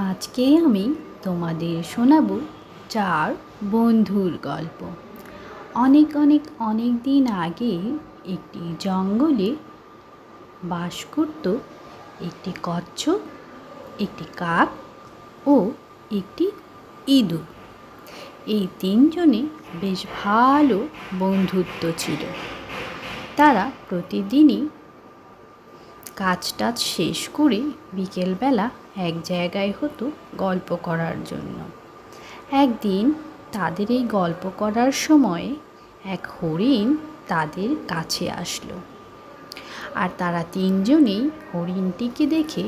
আজকে আমি তোমাদের শোনাবো চার বন্ধুর গল্প। অনেক দিন আগে একটি জঙ্গলে বাস করত একটি কচ্ছপ, একটি কাক ও একটি ইঁদুর। এই তিনজনে বেশ ভালো বন্ধুত্ব ছিল। তারা প্রতিদিনই কাজ শেষ করে বিকেলবেলা এক জায়গায় হতো গল্প করার জন্য। একদিন তাদের এই গল্প করার সময় এক হরিণ তাদের কাছে আসলো, আর তারা তিনজনেই হরিণটিকে দেখে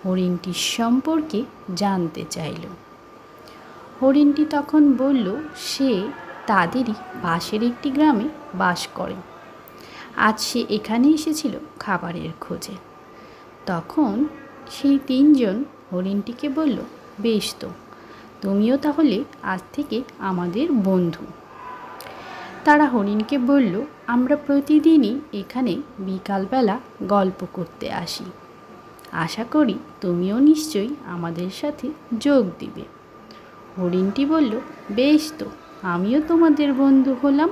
হরিণটির সম্পর্কে জানতে চাইল। হরিণটি তখন বলল সে তাদেরই পাশের একটি গ্রামে বাস করে। আজ সে এখানে এসেছিল খাবারের খোঁজে। তখন সেই তিনজন হরিণটিকে বলল, বেশ তো, তুমিও তাহলে আজ থেকে আমাদের বন্ধু। তারা হরিণকে বলল, আমরা প্রতিদিনই এখানে বিকালবেলা গল্প করতে আসি, আশা করি তুমিও নিশ্চয়ই আমাদের সাথে যোগ দিবে। হরিণটি বলল, বেশ তো, আমিও তোমাদের বন্ধু হলাম,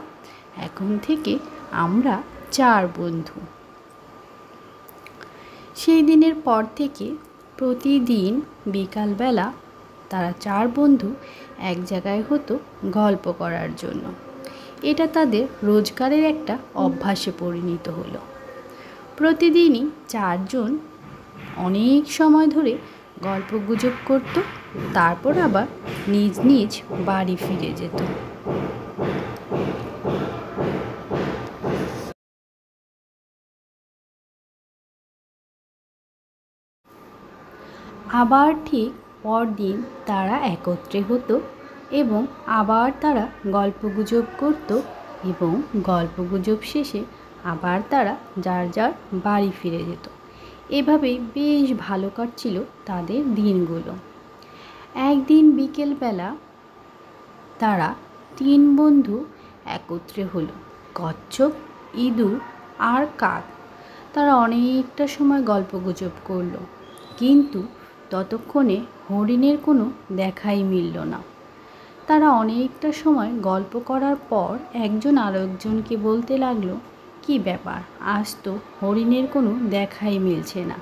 এখন থেকে আমরা চার বন্ধু। সেই দিনের পর থেকে প্রতিদিন বিকালবেলা তারা চার বন্ধু এক জায়গায় হতো গল্প করার জন্য। এটা তাদের রোজগারের একটা অভ্যাসে পরিণত হলো। প্রতিদিনই চারজন অনেক সময় ধরে গল্পগুজব করত, তারপর আবার নিজ নিজ বাড়ি ফিরে যেত। আবার ঠিক পরদিন তারা একত্রে হতো এবং আবার তারা গল্পগুজব করত এবং গল্পগুজব শেষে আবার তারা যার যার বাড়ি ফিরে যেত। এভাবেই বেশ ভালো কাটছিল তাদের দিনগুলো। একদিন বিকেলবেলা তারা তিন বন্ধু একত্রে হলো, কচ্ছপ, ইঁদুর আর কাক। তারা অনেকটা সময় গল্পগুজব করলো, কিন্তু ততক্ষণে হরিণের কোনো দেখাই মিলল না। তারা অনেকটা সময় গল্প করার পর একজন আরেকজনকে বলতে লাগলো, কি ব্যাপার, আজ তো হরিণের কোনো দেখাই মিলছে না,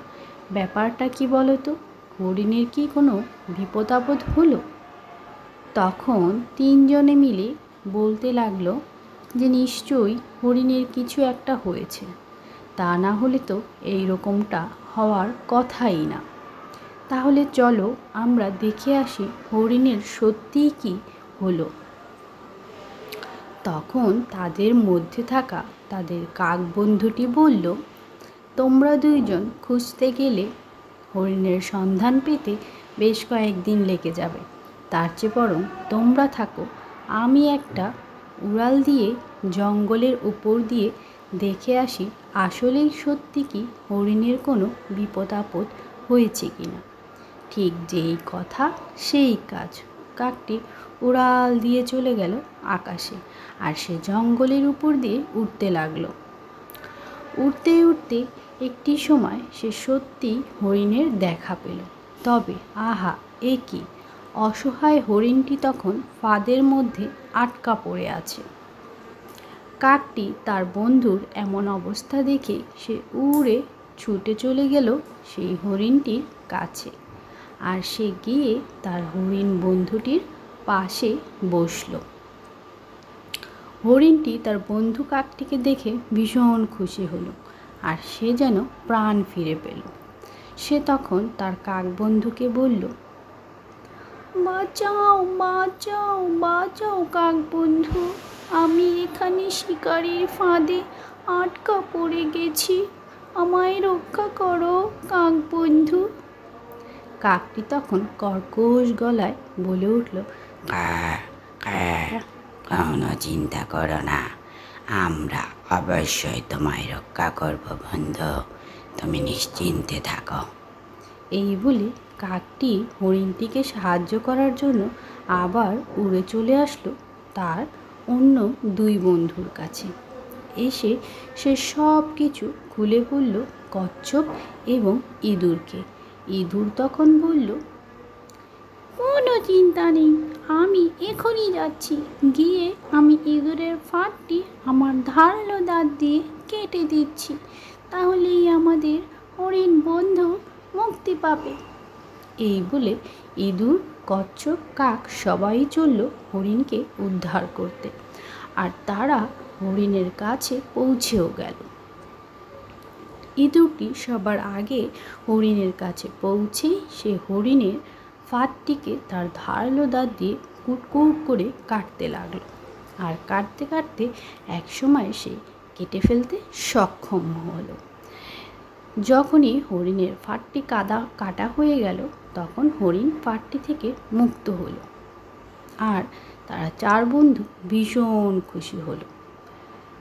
ব্যাপারটা কি বলো তো, হরিণের কি কোনো বিপদ আপদ হলো? তখন তিনজনে মিলে বলতে লাগলো যে নিশ্চয়ই হরিণের কিছু একটা হয়েছে, তা না হলে তো এই রকমটা হওয়ার কথাই না। তাহলে চলো আমরা দেখে আসি হরিণের সত্যিই কি হলো। তখন তাদের মধ্যে থাকা তাদের কাক বন্ধুটি বলল, তোমরা দুইজন খুঁজতে গেলে হরিণের সন্ধান পেতে বেশ কয়েকদিন লেগে যাবে, তার চেয়ে বরং তোমরা থাকো, আমি একটা উড়াল দিয়ে জঙ্গলের উপর দিয়ে দেখে আসি আসলেই সত্যি কি হরিণের কোনো বিপদ আপদ হয়েছে কিনা। ঠিক যেই কথা সেই কাজ। কাকটি উড়াল দিয়ে চলে গেল আকাশে, আর সে জঙ্গলের উপর দিয়ে উড়তে লাগলো। উড়তে উড়তে একটি সময় সে সত্যিই হরিণের দেখা পেল। তবে আহা, এ কি! অসহায় হরিণটি তখন ফাঁদের মধ্যে আটকা পড়ে আছে। কাকটি তার বন্ধুর এমন অবস্থা দেখে সে উড়ে ছুটে চলে গেল সেই হরিণটির কাছে, আর সে গিয়ে তার হরিণ বন্ধুটির পাশে বসল। হরিণটি তার বন্ধু কাকটিকে দেখে ভীষণ খুশি হলো, আর সে যেন প্রাণ ফিরে পেল। সে তখন তার কাক বন্ধুকে বলল, বাঁচাও বাঁচাও বাঁচাও কাক বন্ধু, আমি এখানে শিকারীর ফাঁদে আটকা পড়ে গেছি, আমায় রক্ষা করো কাক বন্ধু। কাকটি তখন কর্কশ গলায় বলে উঠল, কোনো চিন্তা করো না, আমরা অবশ্যই তোমায় রক্ষা করব বন্ধু, তুমি নিশ্চিন্তে থাকো। এই বলে কাকটি হরিণটিকে সাহায্য করার জন্য আবার উড়ে চলে আসলো তার অন্য দুই বন্ধুর কাছে। এসে সে সব কিছু খুলে বলল কচ্ছপ এবং ইঁদুরকে। ইঁদুর তখন বলল, কোনো চিন্তা নেই, আমি এখনই যাচ্ছি। গিয়ে আমি ইঁদুরের ফাঁদটি আমার ধারালো দাঁত দিয়ে কেটে দিচ্ছি। তাহলেই আমাদের হরিণ বন্ধু মুক্তি পাবে। এই বলে ইঁদুর, কচ্ছপ, কাক সবাই চলল হরিণকে উদ্ধার করতে। আর তারা হরিণের কাছে পৌঁছেও গেল। ইঁদুরটি সবার আগে হরিণের কাছে পৌঁছেই সে হরিণের ফাঁদটিকে তার ধারালো দাঁত দিয়ে কুটকুট করে কাটতে লাগলো। আর কাটতে কাটতে একসময় সে কেটে ফেলতে সক্ষম হলো। যখনই হরিণের ফাঁদটি কাটা হয়ে গেল, তখন হরিণ ফাঁদটি থেকে মুক্ত হলো। আর তারা চার বন্ধু ভীষণ খুশি হলো।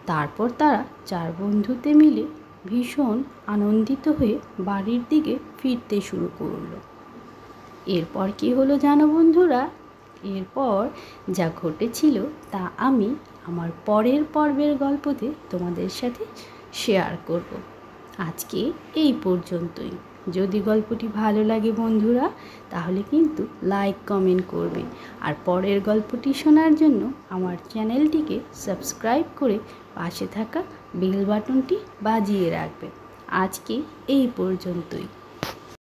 তারপর তারা চার বন্ধুতে মিলে ভীষণ আনন্দিত হয়ে বাড়ির দিকে ফিরতে শুরু করলো। এরপর কি হলো জানো বন্ধুরা? এরপর যা ঘটেছিল তা আমি আমার পরের পর্বের গল্পতে তোমাদের সাথে শেয়ার করব। আজকে এই পর্যন্তই। যদি গল্পটি ভালো লাগে বন্ধুরা, তাহলে কিন্তু লাইক কমেন্ট করবে। আর পরের গল্পটি শোনার জন্য আমার চ্যানেলটিকে সাবস্ক্রাইব করে পাশে থাকা বেল বাটনটি বাজিয়ে রাখবে। আজকে এই পর্যন্তই।